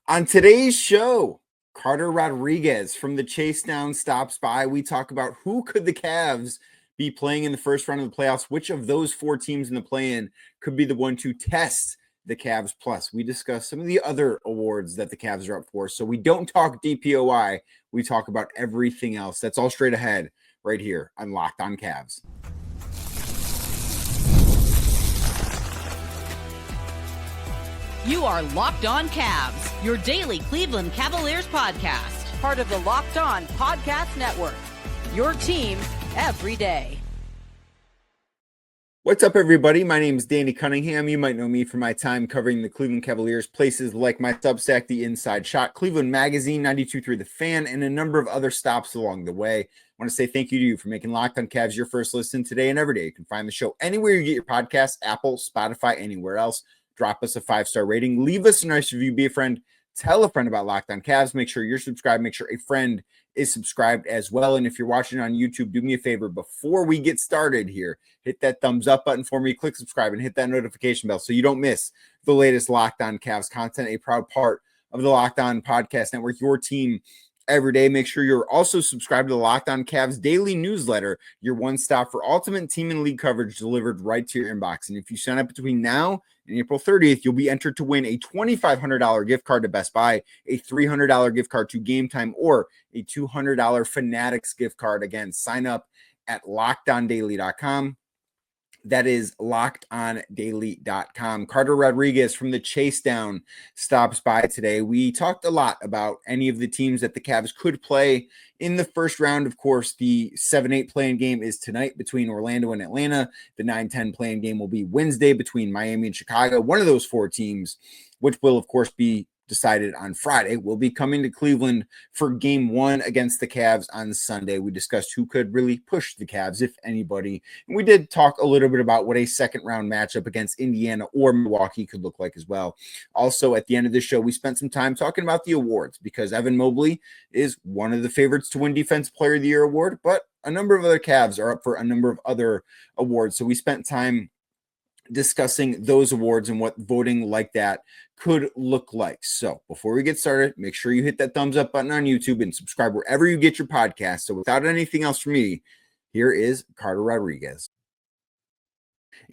On today's show, Carter Rodriguez from the Chase Down stops by. We talk about who could the Cavs be playing in the first round of the playoffs. Which of those four teams in the play-in could be the one to test the Cavs? Plus, we discuss some of the other awards that the Cavs are up for. So we don't talk DPOI. We talk about everything else. That's all straight ahead right here on Locked On Cavs. You are Locked On Cavs, your daily Cleveland Cavaliers podcast. Part of the Locked On Podcast Network, your team every day. What's up, everybody? My name is Danny Cunningham. You might know me from my time covering the Cleveland Cavaliers, places like my Substack, The Inside Shot, Cleveland Magazine, 92.3 The Fan, and a number of other stops along the way. I want to say thank you to you for making Locked On Cavs your first listen today and every day. You can find the show anywhere you get your podcasts, Apple, Spotify, anywhere else. Drop us a 5-star rating. Leave us a nice review. Be a friend. Tell a friend about Locked On Cavs. Make sure you're subscribed. Make sure a friend is subscribed as well. And if you're watching on YouTube, do me a favor. Before we get started here, hit that thumbs up button for me. Click subscribe and hit that notification bell so you don't miss the latest Locked On Cavs content. A proud part of the Locked On Podcast Network, your team every day. Make sure you're also subscribed to the Locked On Cavs daily newsletter, your one stop for ultimate team and league coverage delivered right to your inbox. And if you sign up between now and April 30th, you'll be entered to win a $2,500 gift card to Best Buy, a $300 gift card to Game Time, or a $200 Fanatics gift card. Again, sign up at LockedOnDaily.com. That is LockedOnDaily.com. Carter Rodriguez from the Chase Down stops by today. We talked a lot about any of the teams that the Cavs could play in the first round. Of course, the 7-8 play-in game is tonight between Orlando and Atlanta. The 9-10 play-in game will be Wednesday between Miami and Chicago. One of those four teams, which will, of course, be decided on Friday, will be coming to Cleveland for game one against the Cavs on Sunday. We discussed who could really push the Cavs, if anybody. And we did talk a little bit about what a second round matchup against Indiana or Milwaukee could look like as well. Also, at the end of the show, we spent some time talking about the awards because Evan Mobley is one of the favorites to win Defensive Player of the Year award, but a number of other Cavs are up for a number of other awards. So we spent time discussing those awards and what voting like that could look like. So before we get started, make sure you hit that thumbs up button on YouTube and subscribe wherever you get your podcast. So without anything else from me, here is Carter Rodriguez.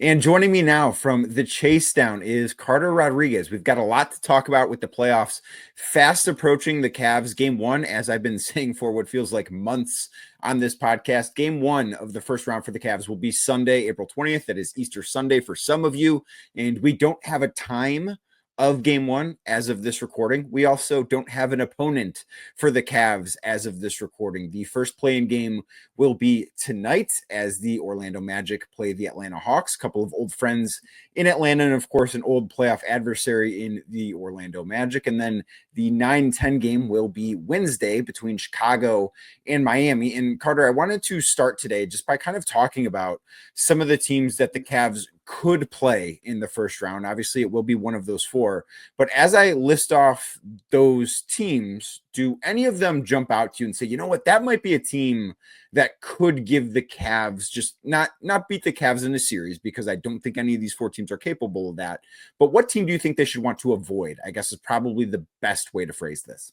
And joining me now from the Chase Down is Carter Rodriguez. We've got a lot to talk about with the playoffs fast approaching the Cavs. Game one, as I've been saying for what feels like months on this podcast, game one of the first round for the Cavs will be Sunday, April 20th. That is Easter Sunday for some of you. And we don't have a time of game one as of this recording. We also don't have an opponent for the Cavs as of this recording. The first play-in game will be tonight as the Orlando Magic play the Atlanta Hawks, a couple of old friends in Atlanta, and of course an old playoff adversary in the Orlando Magic. And then the 9-10 game will be Wednesday between Chicago and Miami. And Carter, I wanted to start today just by kind of talking about some of the teams that the Cavs could play in the first round. Obviously, it will be one of those four. But as I list off those teams, do any of them jump out to you and say, you know what, that might be a team that could give the Cavs, just not beat the Cavs in a series, because I don't think any of these four teams are capable of that. But what team do you think they should want to avoid? I guess is probably the best way to phrase this.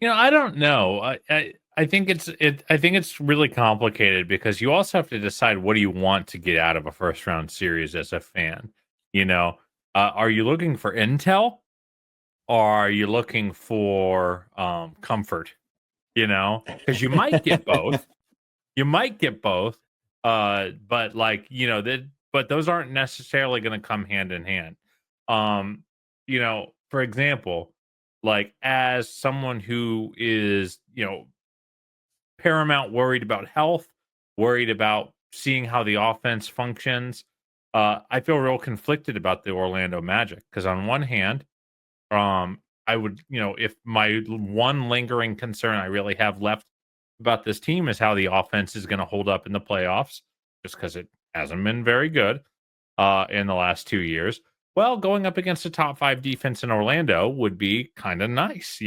I don't know. I think it's really complicated because you also have to decide what do you want to get out of a first round series as a fan. Are you looking for intel, or are you looking for comfort? Because you might get both. You might get both, but but those aren't necessarily going to come hand in hand. For example, like as someone who is, paramount worried about health, worried about seeing how the offense functions, I feel real conflicted about the Orlando Magic because on one hand, I would, if my one lingering concern I really have left about this team is how the offense is going to hold up in the playoffs, just because it hasn't been very good in the last 2 years. Well, going up against a top 5 defense in Orlando would be kind of nice,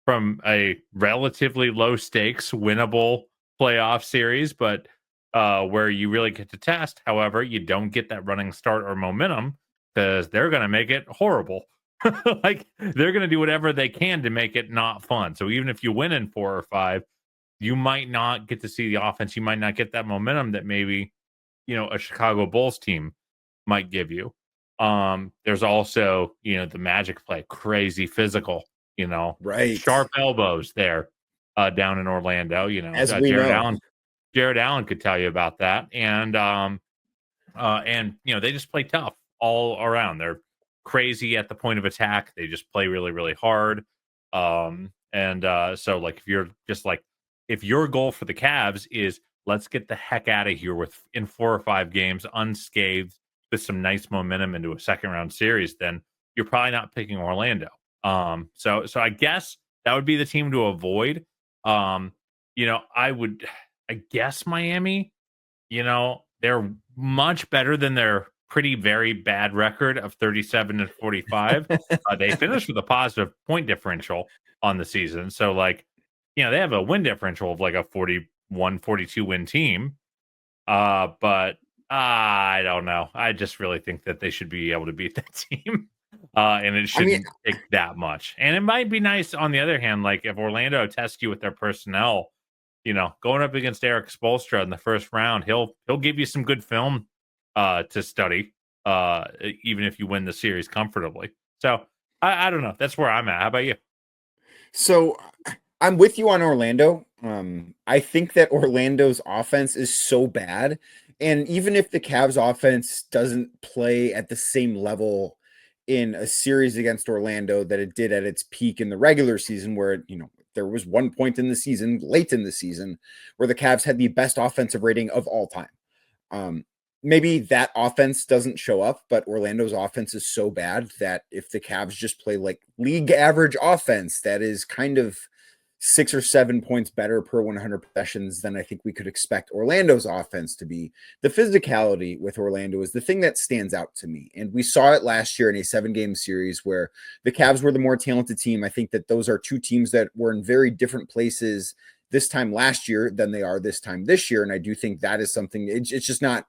from a relatively low stakes, winnable playoff series, but where you really get to test. However, you don't get that running start or momentum because they're going to make it horrible. Like, they're going to do whatever they can to make it not fun. So even if you win in 4 or 5, you might not get to see the offense. You might not get that momentum that maybe, a Chicago Bulls team might give you. There's also, the Magic play crazy physical, Right. sharp elbows there down in Orlando. As we know. Jared Allen could tell you about that. And they just play tough all around. They're crazy at the point of attack. They just play really, really hard. So like if your goal for the Cavs is let's get the heck out of here in 4 or 5 games unscathed with some nice momentum into a second round series, then you're probably not picking Orlando. So I guess that would be the team to avoid. I guess Miami, they're much better than their pretty very bad record of 37-45. They finished with a positive point differential on the season. So they have a win differential of like a 41-42 win team. But I don't know. I just really think that they should be able to beat that team. And it shouldn't take that much. And it might be nice on the other hand, like if Orlando tests you with their personnel, going up against Eric Spoelstra in the first round, he'll give you some good film to study, even if you win the series comfortably. So I don't know. That's where I'm at. How about you? So I'm with you on Orlando. I think that Orlando's offense is so bad. And even if the Cavs offense doesn't play at the same level in a series against Orlando that it did at its peak in the regular season, where, there was one point in the season, late in the season, where the Cavs had the best offensive rating of all time. Maybe that offense doesn't show up, but Orlando's offense is so bad that if the Cavs just play like league average offense, that is kind of 6 or 7 points better per 100 possessions than I think we could expect Orlando's offense to be. The physicality with Orlando is the thing that stands out to me. And we saw it last year in a 7-game series where the Cavs were the more talented team. I think that those are two teams that were in very different places this time last year than they are this time this year. And I do think that is something, it's just not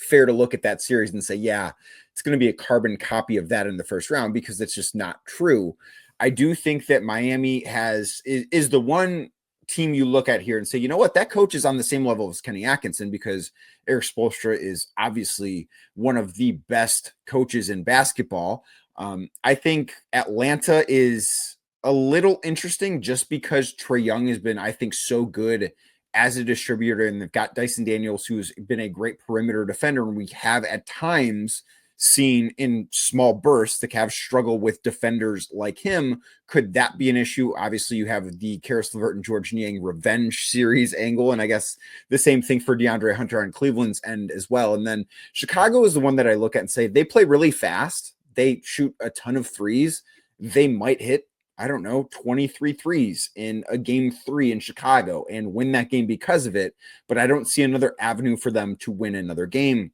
fair to look at that series and say, yeah, it's going to be a carbon copy of that in the first round, because it's just not true. I do think that Miami is the one team you look at here and say, you know what, that coach is on the same level as Kenny Atkinson, because Eric Spoelstra is obviously one of the best coaches in basketball. I think Atlanta is a little interesting just because Trae Young has been, I think, so good as a distributor, and they've got Dyson Daniels, who's been a great perimeter defender, and we have at times seen in small bursts the Cavs struggle with defenders like him. Could that be an issue? Obviously, you have the Karis LeVert and George Niang revenge series angle, and I guess the same thing for DeAndre Hunter on Cleveland's end as well. And then Chicago is the one that I look at and say they play really fast. They shoot a ton of threes. They might hit, 23 threes in a game 3 in Chicago and win that game because of it. But I don't see another avenue for them to win another game.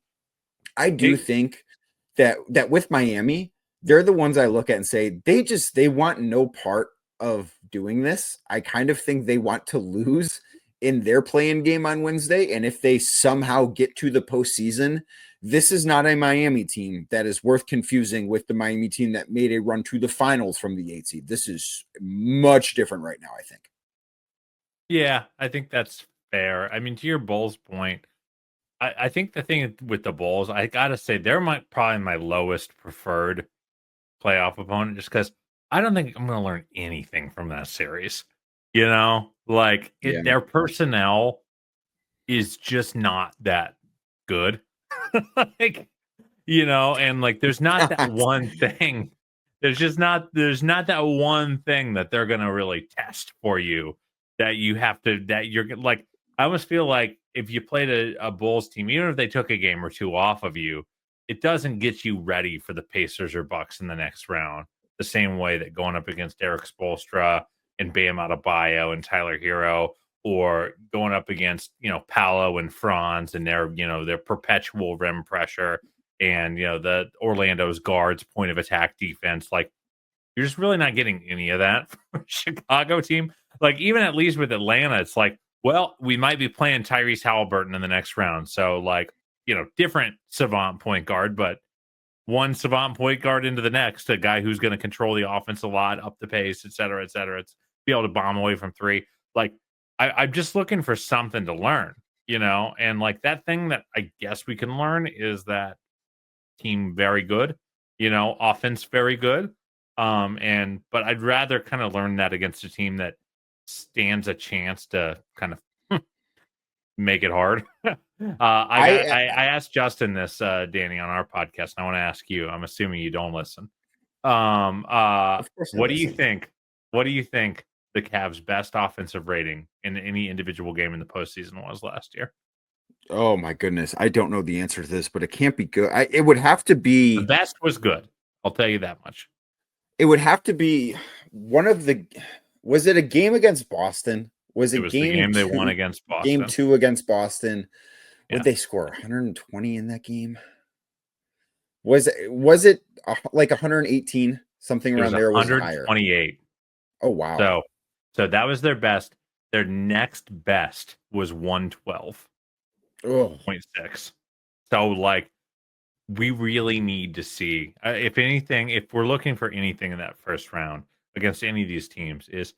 I do think that with Miami, they're the ones I look at and say, they want no part of doing this. I kind of think they want to lose in their play-in game on Wednesday. And if they somehow get to the postseason, this is not a Miami team that is worth confusing with the Miami team that made a run to the finals from the 8 seed. This is much different right now, I think. Yeah, I think that's fair. I mean, to your Bulls point, I think the thing with the Bulls, I got to say, they're probably my lowest preferred playoff opponent, just because I don't think I'm going to learn anything from that series. Their personnel is just not that good. There's not that one thing. There's not that one thing that they're going to really test for you that you're like, I almost feel like if you played a Bulls team, even if they took a game or two off of you, it doesn't get you ready for the Pacers or Bucks in the next round the same way that going up against Eric Spoelstra and Bam Adebayo and Tyler Hero, or going up against, Paolo and Franz and their perpetual rim pressure and, the Orlando's guards point of attack defense. Like, you're just really not getting any of that from a Chicago team. Like, even at least with Atlanta, it's like, well, we might be playing Tyrese Halliburton in the next round. So, different savant point guard, but one savant point guard into the next, a guy who's going to control the offense a lot, up the pace, et cetera, et cetera. It's be able to bomb away from three. Like, I'm just looking for something to learn, and like that thing that I guess we can learn is that team very good, offense very good. But I'd rather kind of learn that against a team that stands a chance to kind of make it hard. I asked Justin this, Danny, on our podcast, and I want to ask you. I'm assuming you don't listen. Of course I What do you listen. think? What do you think the Cavs' best offensive rating in any individual game in the postseason was last year? Oh my goodness. I don't know the answer to this, but it can't be good. It would have to The be best was good. I'll tell you that much. it would have to be one of the was it a game against Boston? Was It it was the game they won against game Boston. 2 against Boston? Yeah. Would they score 120 in that game? Was it like 118, something It around was there? Was it higher? 128. Oh wow. So that was their best. Their next best was 112.6. Oh, So like, we really need to see, if anything, if we're looking for anything in that first round against any of these teams, is,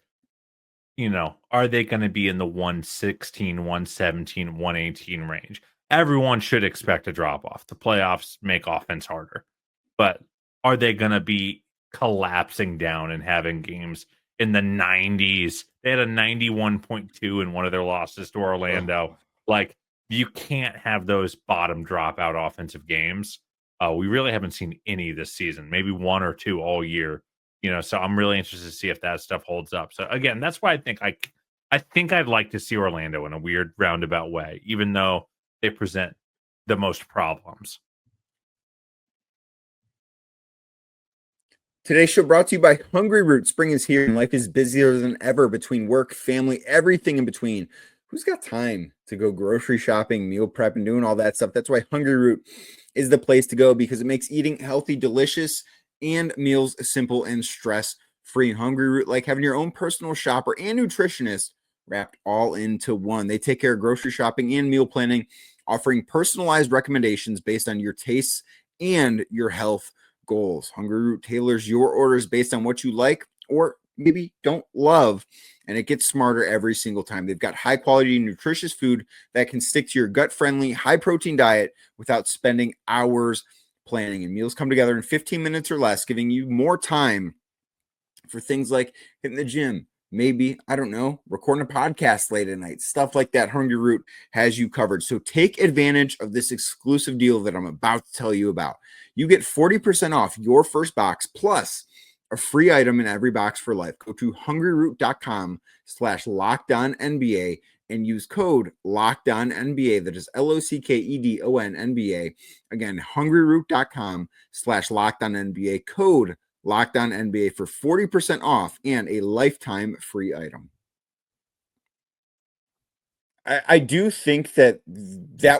are they going to be in the 116, 117, 118 range? Everyone should expect a drop off. The playoffs make offense harder, but are they going to be collapsing down and having games in the 90s? They had a 91.2 in one of their losses to Orlando. Like, you can't have those bottom dropout offensive games. We really haven't seen any this season, maybe one or two all year. So I'm really interested to see if that stuff holds up. So again, that's why I think I'd like to see Orlando in a weird roundabout way, even though they present the most problems. Today's show brought to you by Hungry Root. Spring is here and life is busier than ever between work, family, everything in between. Who's got time to go grocery shopping, meal prep, and doing all that stuff? That's why Hungry Root is the place to go, because it makes eating healthy delicious and meals simple and stress-free. Hungry Root, like having your own personal shopper and nutritionist wrapped all into one. They take care of grocery shopping and meal planning, offering personalized recommendations based on your tastes and your health goals. Hungry Root tailors your orders based on what you like or maybe don't love, and it gets smarter every single time. They've got high quality, nutritious food that can stick to your gut friendly, high protein diet without spending hours planning. And meals come together in 15 minutes or less, giving you more time for things like hitting the gym, maybe, I don't know, recording a podcast late at night, stuff like that. Hungry Root has you covered. So take advantage of this exclusive deal that I'm about to tell you about. You get 40% off your first box plus a free item in every box for life. Go to hungryroot.com/LockedOnNBA and use code LockedOnNBA. That is LOCKEDONNBA. Again, hungryroot.com/LockedOnNBA. Code LockedOnNBA for 40% off and a lifetime free item. I do think that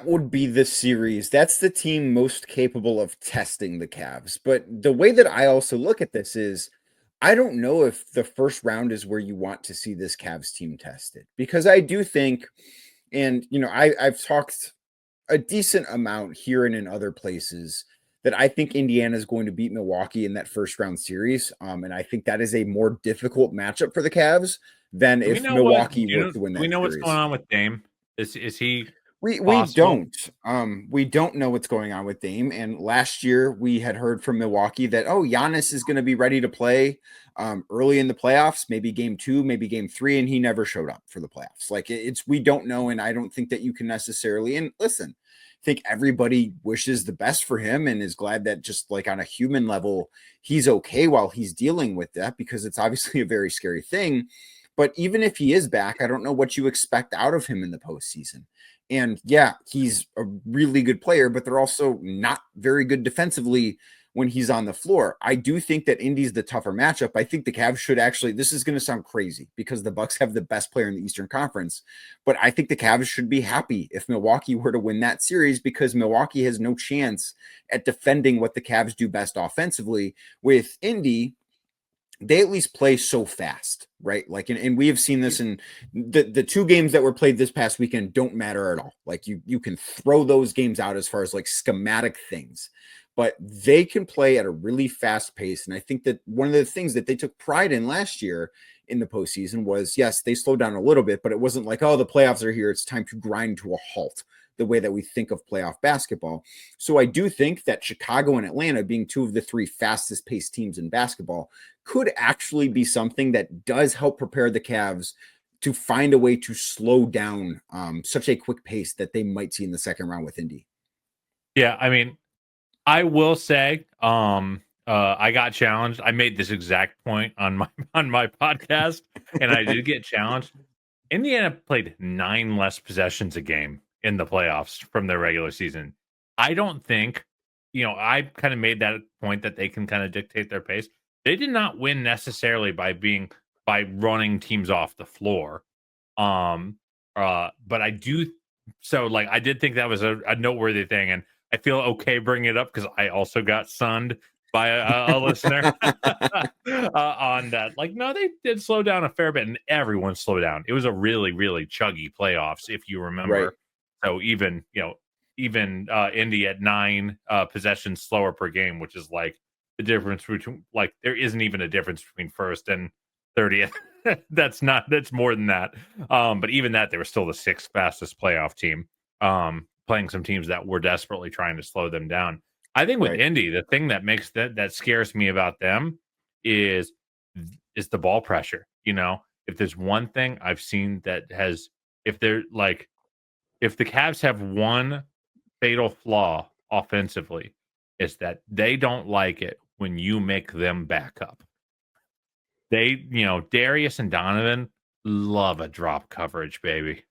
would be the series. That's the team most capable of testing the Cavs. But the way that I also look at this is, I don't know if the first round is where you want to see this Cavs team tested, because I do think, and I've talked a decent amount here and in other places, that I think Indiana is going to beat Milwaukee in that first round series. And I think that is a more difficult matchup for the Cavs than if Milwaukee were to win that series. Do we know what's going on with Dame? Is he We possible? we don't know what's going on with Dame. And last year we had heard from Milwaukee that, Giannis is going to be ready to play early in the playoffs, maybe game 2, maybe game 3, and he never showed up for the playoffs. Like, we don't know, and I don't think that you can necessarily, and listen, I think everybody wishes the best for him and is glad that, just like on a human level, he's okay while he's dealing with that, because it's obviously a very scary thing. But even if he is back, I don't know what you expect out of him in the postseason. And yeah, he's a really good player, but they're also not very good defensively when he's on the floor. I do think that Indy's the tougher matchup. I think the Cavs should actually, this is going to sound crazy because the Bucks have the best player in the Eastern Conference, but I think the Cavs should be happy if Milwaukee were to win that series, because Milwaukee has no chance at defending what the Cavs do best offensively. With Indy, they at least play so fast, right? Like, and we have seen this in the 2 games that were played this past weekend don't matter at all. Like, you can throw those games out as far as like schematic things. but they can play at a really fast pace. And I think that one of the things that they took pride in last year in the postseason was, yes, they slowed down a little bit, but it wasn't like, oh, the playoffs are here, it's time to grind to a halt, the way that we think of playoff basketball. So I do think that Chicago and Atlanta, being two of the three fastest paced teams in basketball, could actually be something that does help prepare the Cavs to find a way to slow down such a quick pace that they might see in the second round with Indy. Yeah, I mean, I will say, I got challenged. I made this exact point on my podcast, and I did get challenged. Indiana played 9 less possessions a game in the playoffs from their regular season. I don't think, I kind of made that point that they can kind of dictate their pace. They did not win necessarily by running teams off the floor. But I do, so like, I did think that was a noteworthy thing, and I feel okay bringing it up because I also got sunned by a listener on that. Like, no, they did slow down a fair bit, and everyone slowed down. It was a really, really chuggy playoffs, if you remember. Right. So even Indy at 9 possessions slower per game, which is like the difference between, like, there isn't even a difference between first and 30th. That's more than that. But even that, they were still the 6th fastest playoff team. Playing some teams that were desperately trying to slow them down. I think with Indy, the thing that makes that scares me about them is the ball pressure. If there's one thing I've seen that has, if the Cavs have one fatal flaw offensively, is that they don't like it when you make them back up. They, Darius and Donovan love a drop coverage, baby.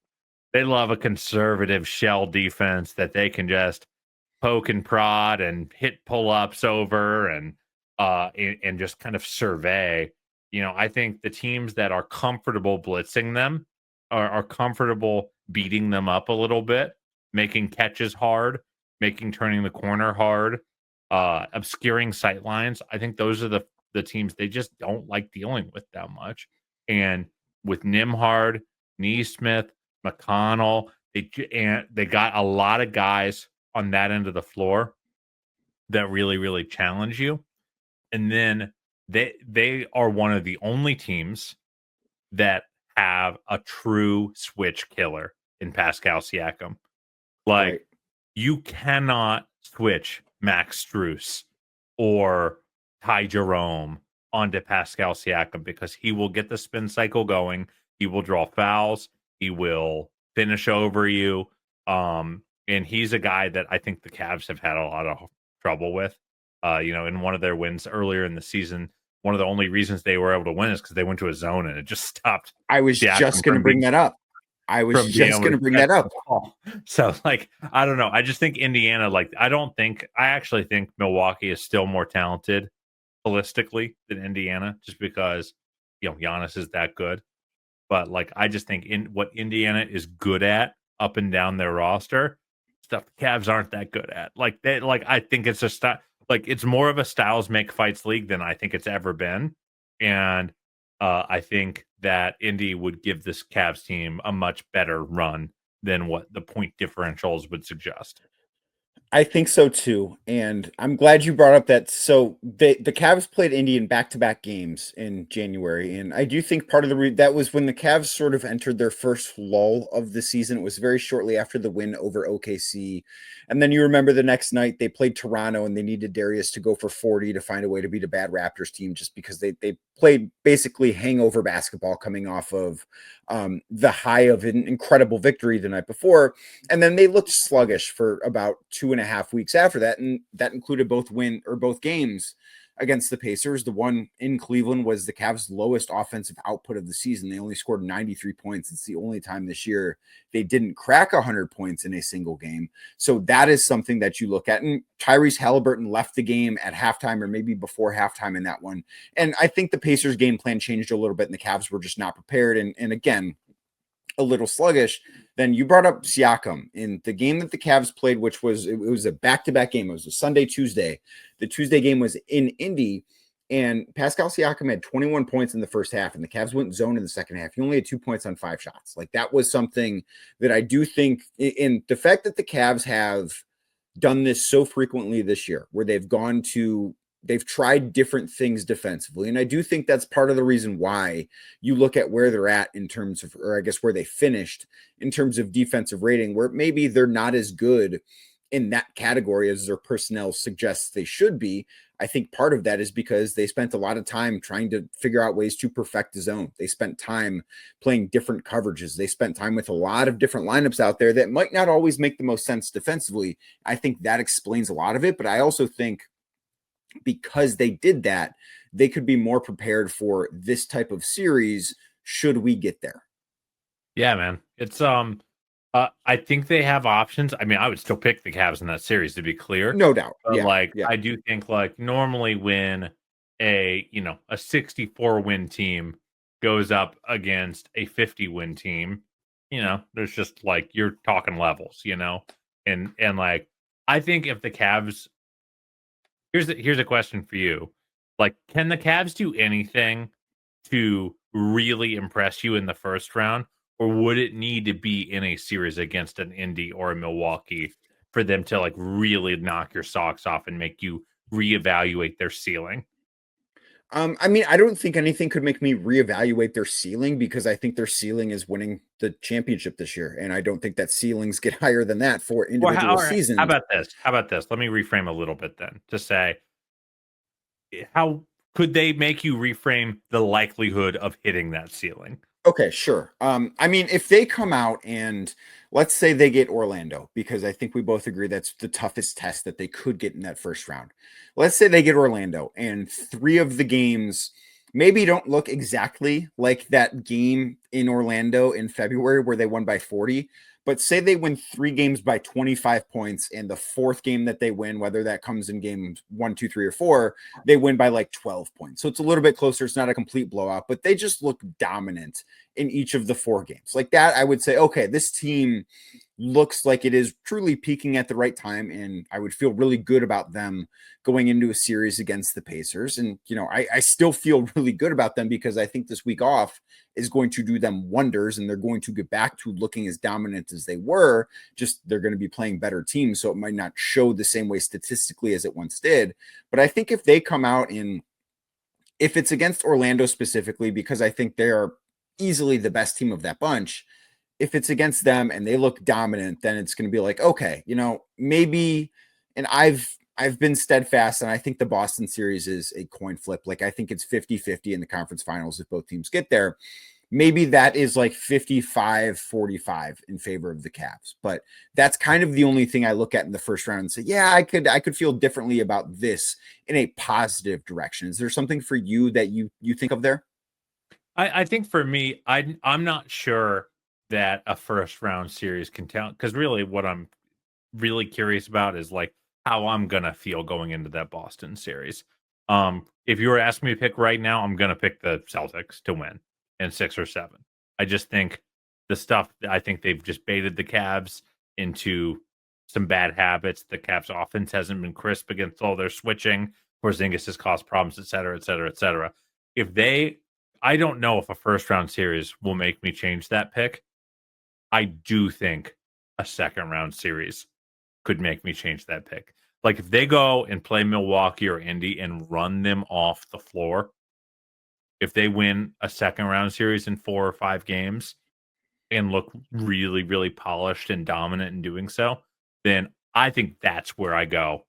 They love a conservative shell defense that they can just poke and prod and hit pull-ups over and just kind of survey. I think the teams that are comfortable blitzing them are comfortable beating them up a little bit, making catches hard, turning the corner hard, obscuring sight lines. I think those are the teams they just don't like dealing with that much. And with Nimhard, Neesmith, McConnell, they got a lot of guys on that end of the floor that really, really challenge you. And then they are one of the only teams that have a true switch killer in Pascal Siakam. Like, you cannot switch Max Strus or Ty Jerome onto Pascal Siakam because he will get the spin cycle going. He will draw fouls. He will finish over you. And he's a guy that I think the Cavs have had a lot of trouble with. In one of their wins earlier in the season, one of the only reasons they were able to win is because they went to a zone and it just stopped. I was just going to bring that up. So, like, I don't know. I just think Indiana, I actually think Milwaukee is still more talented holistically than Indiana, just because, Giannis is that good. But, like, I just think what Indiana is good at up and down their roster, stuff the Cavs aren't that good at. I think it's it's more of a styles make fights league than I think it's ever been. And I think that Indy would give this Cavs team a much better run than what the point differentials would suggest. I think so too, and I'm glad you brought up that. So the Cavs played Indy in back-to-back games in January, and I do think part of that was when the Cavs sort of entered their first lull of the season. It was very shortly after the win over OKC, and then you remember the next night they played Toronto, and they needed Darius to go for 40 to find a way to beat a bad Raptors team, just because they played basically hangover basketball coming off of the high of an incredible victory the night before, and then they looked sluggish for about 2.5 weeks after that, and that included both games against the Pacers. The one in Cleveland was the Cavs' lowest offensive output of the season. They only scored 93 points. It's the only time this year they didn't crack 100 points in a single game. So that is something that you look at. And Tyrese Halliburton left the game at halftime or maybe before halftime in that one. And I think the Pacers game plan changed a little bit and the Cavs were just not prepared. And again, a little sluggish. Then you brought up Siakam in the game that the Cavs played, which was a back-to-back game. It was a Sunday, Tuesday. The Tuesday game was in Indy, and Pascal Siakam had 21 points in the first half, and the Cavs went zone in the second half. He only had 2 points on 5 shots. Like, that was something that I do think in the fact that the Cavs have done this so frequently this year where they've tried different things defensively. And I do think that's part of the reason why you look at where they're at in terms of, or I guess where they finished in terms of defensive rating, where maybe they're not as good in that category as their personnel suggests they should be. I think part of that is because they spent a lot of time trying to figure out ways to perfect the zone. They spent time playing different coverages. They spent time with a lot of different lineups out there that might not always make the most sense defensively. I think that explains a lot of it, but I also think because they did that, they could be more prepared for this type of series should we get there. Yeah, man. It's I think they have options. I mean, I would still pick the Cavs in that series, to be clear. No doubt. But I do think normally when a 64 win team goes up against a 50 win team, there's just you're talking levels, and I think if the Cavs, here's a question for you. Can the Cavs do anything to really impress you in the first round? Or would it need to be in a series against an Indy or a Milwaukee for them to really knock your socks off and make you reevaluate their ceiling? I mean, I don't think anything could make me reevaluate their ceiling because I think their ceiling is winning the championship this year. And I don't think that ceilings get higher than that for individual seasons. How about this? Let me reframe a little bit then to say, how could they make you reframe the likelihood of hitting that ceiling? Okay, sure. I mean, if they come out and let's say they get Orlando, because I think we both agree that's the toughest test that they could get in that first round. Let's say they get Orlando and 3 of the games maybe don't look exactly like that game in Orlando in February where they won by 40, but say they win 3 games by 25 points and the 4th game that they win, whether that comes in games 1, 2, 3, or 4, they win by 12 points. So it's a little bit closer. It's not a complete blowout, but they just look dominant in each of the 4 games. Like that, I would say, okay, this team looks like it is truly peaking at the right time. And I would feel really good about them going into a series against the Pacers. And, I still feel really good about them because I think this week off is going to do them wonders and they're going to get back to looking as dominant as they were. Just they're going to be playing better teams. So it might not show the same way statistically as it once did. But I think if they come out if it's against Orlando specifically, because I think they are easily the best team of that bunch, if it's against them and they look dominant, then it's going to be okay, maybe, and I've been steadfast, and I think the Boston series is a coin flip. I think it's 50-50 in the conference finals if both teams get there. Maybe that is 55-45 in favor of the Cavs. But that's kind of the only thing I look at in the first round and say, yeah, I could feel differently about this in a positive direction. Is there something for you that you think of there? I think for me, I'm not sure that a first round series can tell, because really what I'm really curious about is how I'm gonna feel going into that Boston series. If you were asking me to pick right now, I'm gonna pick the Celtics to win in 6 or 7. I just think I think they've just baited the Cavs into some bad habits. The Cavs offense hasn't been crisp against all their switching. Porzingis has caused problems, et cetera, et cetera, et cetera. I don't know if a first round series will make me change that pick. I do think a second round series could make me change that pick. If they go and play Milwaukee or Indy and run them off the floor, if they win a second round series in 4 or 5 games and look really, really polished and dominant in doing so, then I think that's where I go.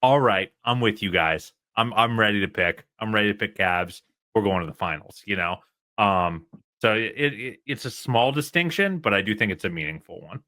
All right, I'm with you guys. I'm ready to pick. I'm ready to pick Cavs. We're going to the finals, So it's a small distinction, but I do think it's a meaningful one.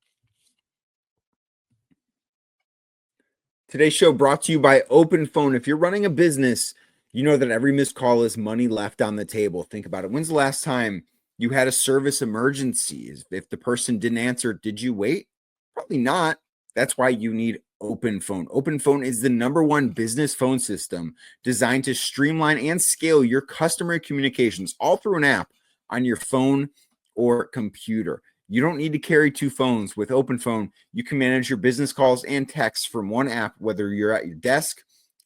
Today's show brought to you by Open Phone. If you're running a business, you know that every missed call is money left on the table. Think about it. When's the last time you had a service emergency? If the person didn't answer, did you wait? Probably not. That's why you need Open Phone. Open Phone is the #1 business phone system designed to streamline and scale your customer communications all through an app on your phone or computer. You don't need to carry 2 phones. With Open Phone, you can manage your business calls and texts from one app, whether you're at your desk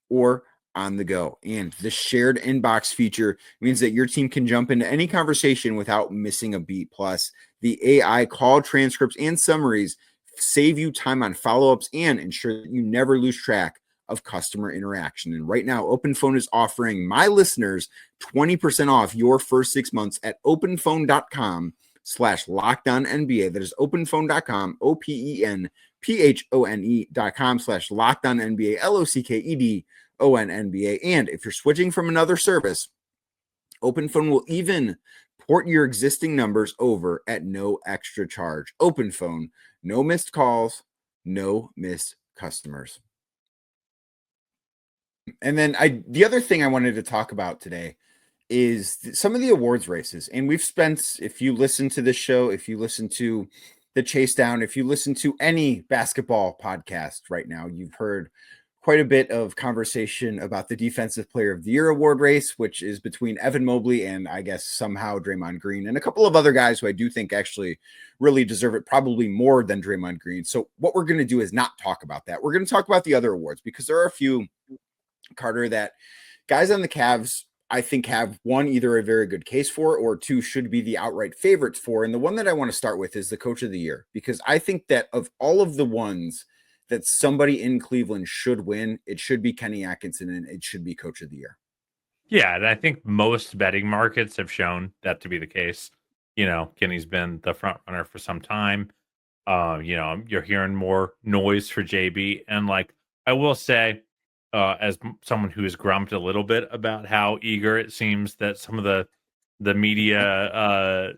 or on the go. And the shared inbox feature means that your team can jump into any conversation without missing a beat. Plus, the AI call transcripts and summaries save you time on follow-ups, and ensure that you never lose track of customer interaction. And right now, OpenPhone is offering my listeners 20% off your first 6 months at openphone.com/LockedOnNBA. That is openphone.com, openphone.com/LockedOnNBA, LOCKEDONNBA. And if you're switching from another service, OpenPhone will even port your existing numbers over at no extra charge. OpenPhone, no missed calls, no missed customers. And then the other thing I wanted to talk about today is some of the awards races. And we've spent, if you listen to this show, if you listen to the Chase Down, if you listen to any basketball podcast right now, you've heard quite a bit of conversation about the Defensive Player of the Year award race, which is between Evan Mobley and I guess somehow Draymond Green and a couple of other guys who I do think actually really deserve it, probably more than Draymond Green. So what we're going to do is not talk about that. We're going to talk about the other awards because there are a few, Carter, that guys on the Cavs I think have one, either a very good case for, or two, should be the outright favorites for. And the one that I want to start with is the Coach of the Year, because I think that of all of the ones that somebody in Cleveland should win, it should be Kenny Atkinson and it should be Coach of the Year. Yeah, and I think most betting markets have shown that to be the case. Kenny's been the front runner for some time. You're hearing more noise for JB. And I will say, as someone who has grumped a little bit about how eager it seems that some of the media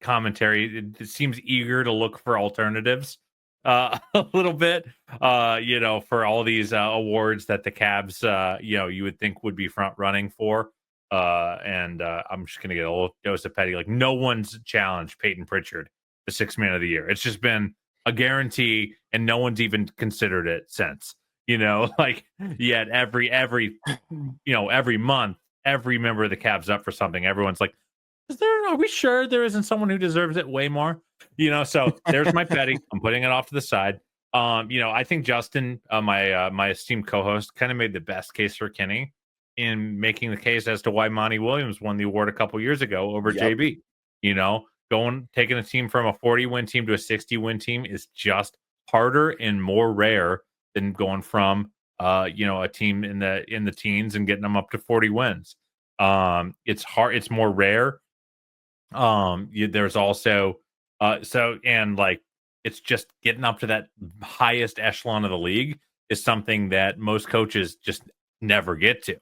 commentary, it seems eager to look for alternatives a little bit, for all these awards that the Cavs, you would think would be front running for. And I'm just going to get a little dose of petty. No one's challenged Peyton Pritchard, the sixth man of the year. It's just been a guarantee, and no one's even considered it since. Yet every month, every member of the Cavs up for something. Everyone's like, are we sure there isn't someone who deserves it way more? So there's my petty. I'm putting it off to the side. I think Justin, my esteemed co-host, kind of made the best case for Kenny in making the case as to why Monty Williams won the award a couple years ago over JB. Taking a team from a 40-win team to a 60-win team is just harder and more rare than going from a team in the teens and getting them up to 40 wins. It's hard, it's more rare. There's also it's just getting up to that highest echelon of the league is something that most coaches just never get to.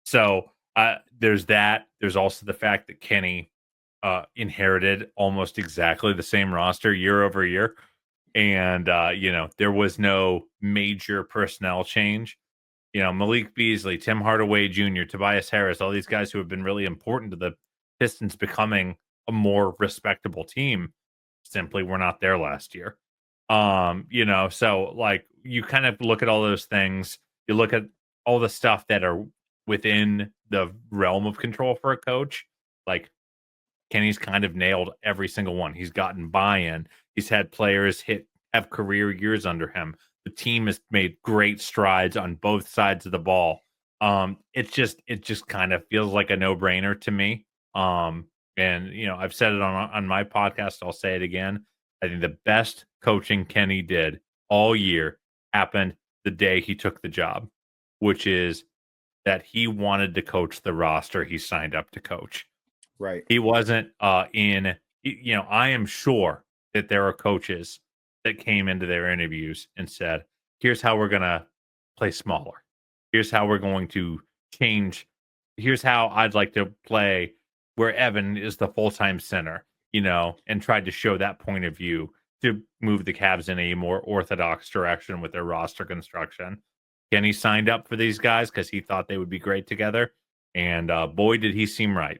So there's that. There's also the fact that Kenny inherited almost exactly the same roster year over year. And, there was no major personnel change. Malik Beasley, Tim Hardaway Jr., Tobias Harris, all these guys who have been really important to the Pistons becoming a more respectable team simply were not there last year. So you kind of look at all those things. You look at all the stuff that are within the realm of control for a coach. Kenny's kind of nailed every single one. He's gotten buy-in. He's had players have career years under him. The team has made great strides on both sides of the ball. It just kind of feels like a no-brainer to me. And I've said it on my podcast. I'll say it again. I think the best coaching Kenny did all year happened the day he took the job, which is that he wanted to coach the roster he signed up to coach. Right. He wasn't I am sure that there are coaches that came into their interviews and said, here's how we're going to play smaller. Here's how we're going to change. Here's how I'd like to play where Evan is the full-time center, and tried to show that point of view to move the Cavs in a more orthodox direction with their roster construction. Kenny signed up for these guys because he thought they would be great together. And boy, did he seem right.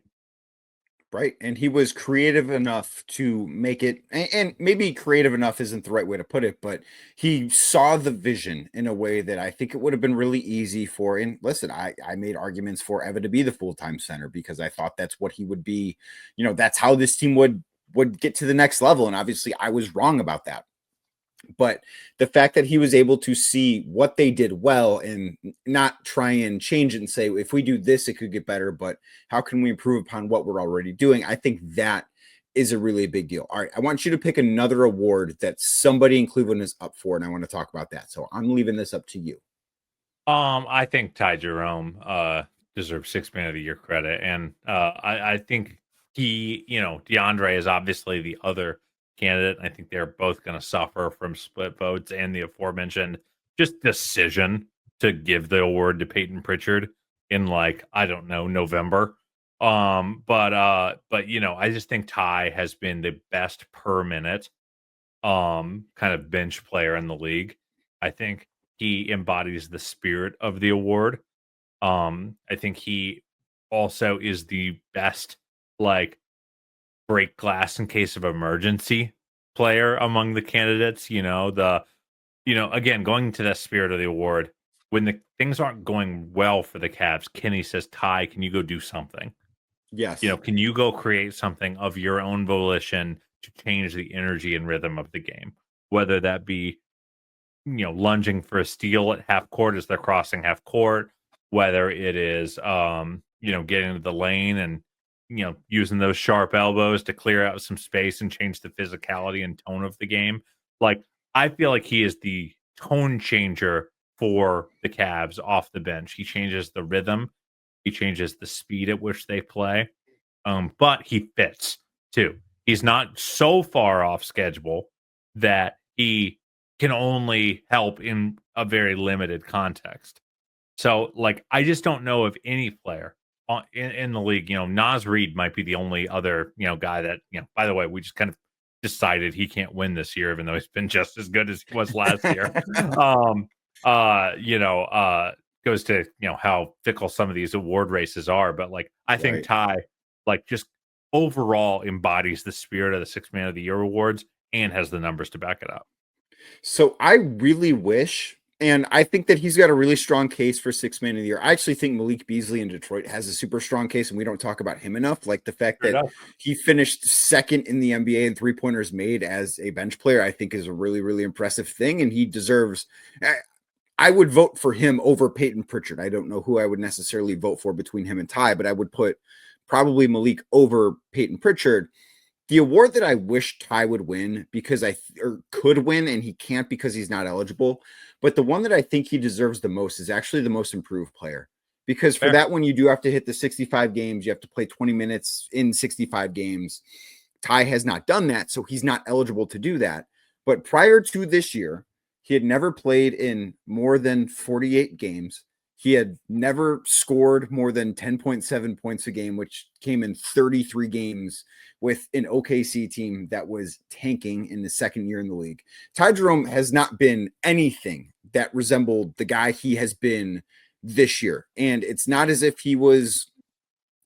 Right. And he was creative enough to make it, and maybe creative enough isn't the right way to put it, but he saw the vision in a way that I think it would have been really easy for. And listen, I made arguments for Evan to be the full-time center because I thought that's what he would be. That's how this team would get to the next level. And obviously I was wrong about that. But the fact that he was able to see what they did well and not try and change it and say, if we do this, it could get better, but how can we improve upon what we're already doing? I think that is a really big deal. All right, I want you to pick another award that somebody in Cleveland is up for, and I want to talk about that. So I'm leaving this up to you. I think Ty Jerome deserves 6 Man of the Year credit, and I think DeAndre is obviously the other candidate. I think they're both going to suffer from split votes and the aforementioned just decision to give the award to Peyton Pritchard in I don't know, November. But I just think Ty has been the best per minute kind of bench player in the league. I think he embodies the spirit of the award. I think he also is the best break glass in case of emergency player among the candidates. Again, going to the spirit of the award, when the things aren't going well for the Cavs, Kenny says, Ty, can you go do something? Yes. Can you go create something of your own volition to change the energy and rhythm of the game? Whether that be, lunging for a steal at half court as they're crossing half court, whether it is, getting to the lane and, using those sharp elbows to clear out some space and change the physicality and tone of the game. I feel like he is the tone changer for the Cavs off the bench. He changes the rhythm. He changes the speed at which they play. But he fits too. He's not so far off schedule that he can only help in a very limited context. So, I just don't know of any player in the league. Naz Reid might be the only other, guy that, by the way, we just kind of decided he can't win this year, even though he's been just as good as he was last year. Goes to, how fickle some of these award races are. But I think Ty, just overall embodies the spirit of the 6 Man of the Year awards and has the numbers to back it up. So I really wish, and I think that he's got a really strong case for 6 Man of the Year. I actually think Malik Beasley in Detroit has a super strong case, and we don't talk about him enough. The fact that he finished second in the NBA in 3-pointers made as a bench player, I think is a really, really impressive thing. And he deserves, I would vote for him over Peyton Pritchard. I don't know who I would necessarily vote for between him and Ty, but I would put probably Malik over Peyton Pritchard. The award that I wish Ty would win or could win, and he can't because he's not eligible, but the one that I think he deserves the most is actually the most improved player. Because for that one, you do have to hit the 65 games. You have to play 20 minutes in 65 games. Ty has not done that, so he's not eligible to do that. But prior to this year, he had never played in more than 48 games. He had never scored more than 10.7 points a game, which came in 33 games with an OKC team that was tanking in the second year in the league. Ty Jerome has not been anything that resembled the guy he has been this year. And it's not as if he was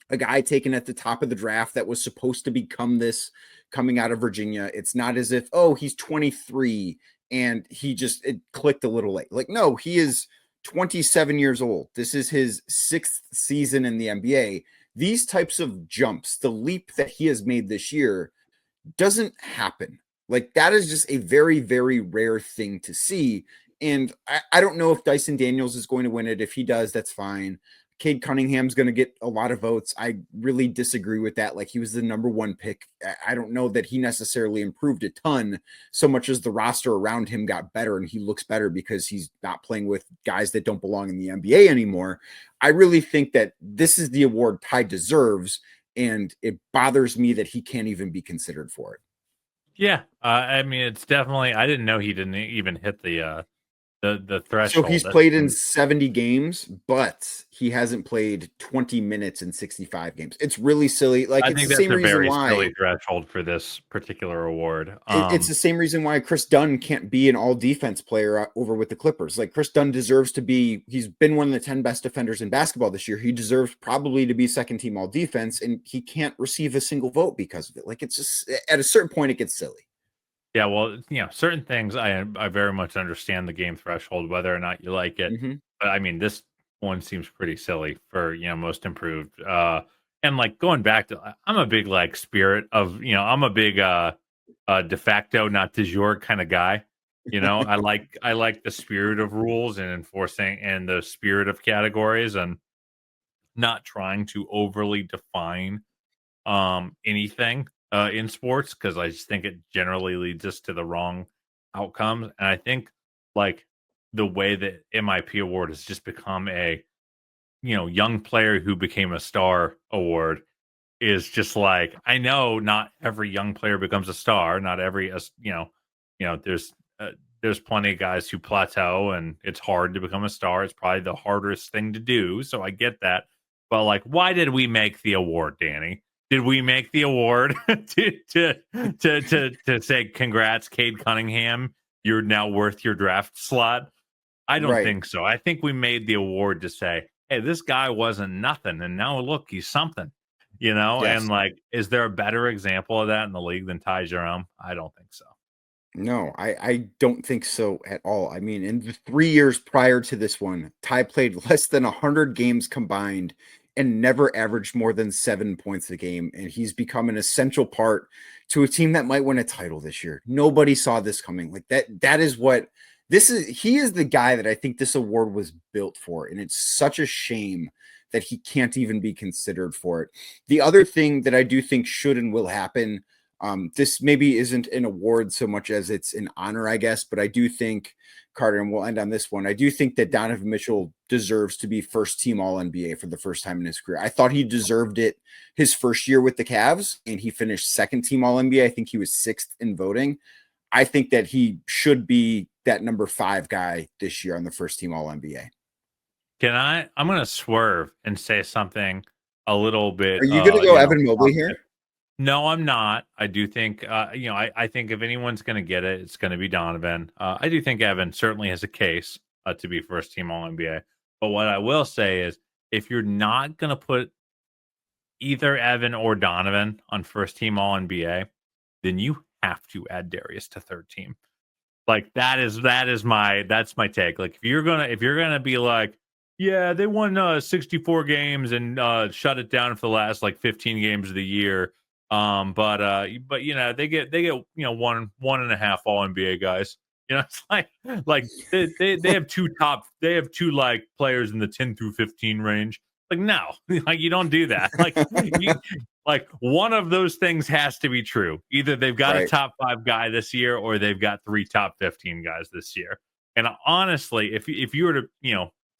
a guy taken at the top of the draft that was supposed to become this coming out of Virginia. It's not as if, he's 23 and it clicked a little late. No, he is 27 years old. This is his 6th season in the NBA. These types of jumps, the leap that he has made this year, doesn't happen. That is just a very, very rare thing to see. And I don't know if Dyson Daniels is going to win it. If he does, that's fine. Cade Cunningham's going to get a lot of votes. I really disagree with that. He was the number 1 pick. I don't know that he necessarily improved a ton so much as the roster around him got better and he looks better because he's not playing with guys that don't belong in the NBA anymore. I really think that this is the award Ty deserves, and it bothers me that he can't even be considered for it. Yeah. It's definitely, I didn't know he didn't even hit the threshold. So he's played in 70 games, but he hasn't played 20 minutes in 65 games. It's really silly. I it's think the that's same a reason very why silly threshold for this particular award. It's the same reason why Chris Dunn can't be an all defense player over with the Clippers. Chris Dunn deserves to be, he's been one of the 10 best defenders in basketball this year. He deserves probably to be second team all defense, and he can't receive a single vote because of it. It's just, at a certain point, it gets silly. Yeah, well, certain things I very much understand the game threshold, whether or not you like it. Mm-hmm. But this one seems pretty silly for most improved. And going back to, I'm a big spirit of I'm a big de facto, not de jure kind of guy. I like the spirit of rules and enforcing and the spirit of categories and not trying to overly define anything. in sports, because I just think it generally leads us to the wrong outcomes. And I think like the way that MIP award has just become a young player who became a star award is just like, I know not every young player becomes a star. Not every there's plenty of guys who plateau and it's hard to become a star. It's probably the hardest thing to do. So I get that. But like, why did we make the award, Danny? Did we make the award to say congrats, Cade Cunningham? You're now worth your draft slot. I don't think so. I think we made the award to say, hey, this guy wasn't nothing, and now look, he's something. Yes. And like, is there a better example of that in the league than Ty Jerome? I don't think so. No, I don't think so at all. I mean, in the 3 years prior to this one, Ty played less than 100 games combined and never averaged more than 7 points a game. And he's become an essential part to a team that might win a title this year. Nobody saw this coming. Like that is what this is. He is the guy that I think this award was built for. And it's such a shame that he can't even be considered for it. The other thing that I do think should and will happen, this maybe isn't an award so much as it's an honor, I guess, but I do think, Carter, and we'll end on this one, I do think that Donovan Mitchell deserves to be first team All-NBA for the first time in his career. I thought he deserved it his first year with the Cavs, and he finished second team All-NBA. I think he was sixth in voting. I think that he should be that number 5 guy this year on the first team All-NBA. I'm going to swerve and say something a little bit. Are you going to go Evan Mobley here? No, I'm not. I do think, I think if anyone's going to get it, it's going to be Donovan. I do think Evan certainly has a case to be first team All-NBA. But what I will say is, if you're not going to put either Evan or Donovan on first team All-NBA, then you have to add Darius to third team. Like that's my take. Like if you're gonna be like, yeah, they won 64 games and shut it down for the last like 15 games of the year. But they get 1.5 All NBA guys. It's like they have two like players in the 10 through 15 range. Like no, like you don't do that. Like one of those things has to be true. Either they've got a top 5 guy this year, or they've got 3 top 15 guys this year. And honestly, if you were to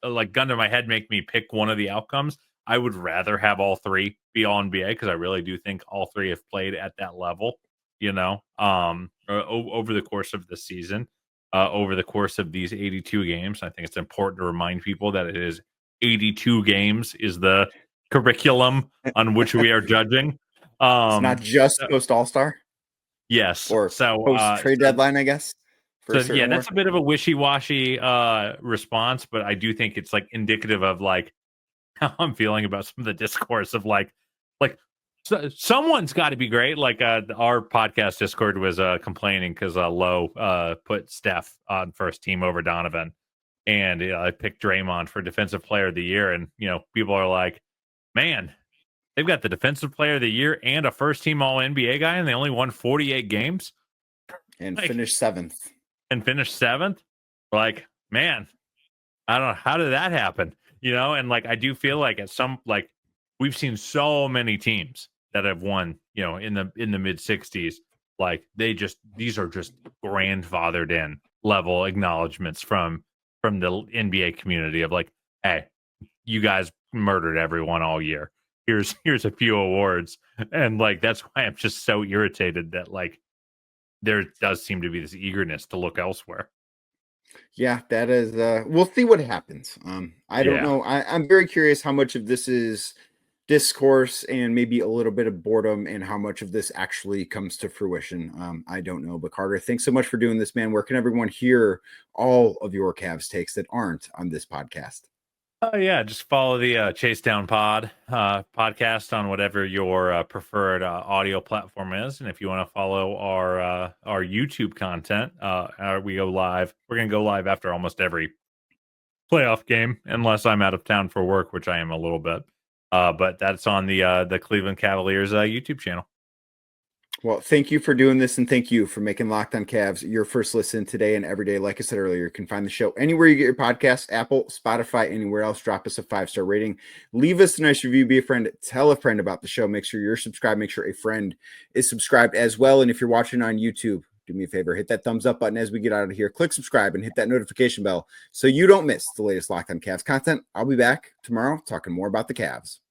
like gun to my head, make me pick one of the outcomes, I would rather have all 3 be All NBA, because I really do think all 3 have played at that level, over the course of the season, over the course of these 82 games. I think it's important to remind people that it is 82 games is the curriculum on which we are judging. It's not just post All-Star. Yes. Or post trade deadline, I guess. That's a bit of a wishy-washy response, but I do think it's like indicative of like how I'm feeling about some of the discourse of like someone's got to be great. Like our podcast Discord was complaining because Lowe put Steph on first team over Donovan, and I picked Draymond for defensive player of the year, and people are like, man, they've got the defensive player of the year and a first team All NBA guy, and they only won 48 games and finished 7th. Like, man, I don't know, how did that happen? And like I do feel like we've seen so many teams that have won, in the mid 60s. Like these are just grandfathered in level acknowledgments from the NBA community of like, hey, you guys murdered everyone all year. Here's a few awards. And like that's why I'm just so irritated that like there does seem to be this eagerness to look elsewhere. Yeah, that is we'll see what happens. I don't know. I'm very curious how much of this is discourse and maybe a little bit of boredom, and how much of this actually comes to fruition. I don't know. But Carter, thanks so much for doing this, man. Where can everyone hear all of your Cavs takes that aren't on this podcast? Just follow the Chase Down podcast on whatever your preferred audio platform is. And if you want to follow our YouTube content, we go live. We're going to go live after almost every playoff game, unless I'm out of town for work, which I am a little bit. But that's on the Cleveland Cavaliers YouTube channel. Well, thank you for doing this, and thank you for making Locked On Cavs your first listen today and every day. Like I said earlier, you can find the show anywhere you get your podcasts, Apple, Spotify, anywhere else. Drop us a 5-star rating. Leave us a nice review. Be a friend. Tell a friend about the show. Make sure you're subscribed. Make sure a friend is subscribed as well. And if you're watching on YouTube, do me a favor, hit that thumbs up button as we get out of here. Click subscribe and hit that notification bell so you don't miss the latest Locked On Cavs content. I'll be back tomorrow talking more about the Cavs.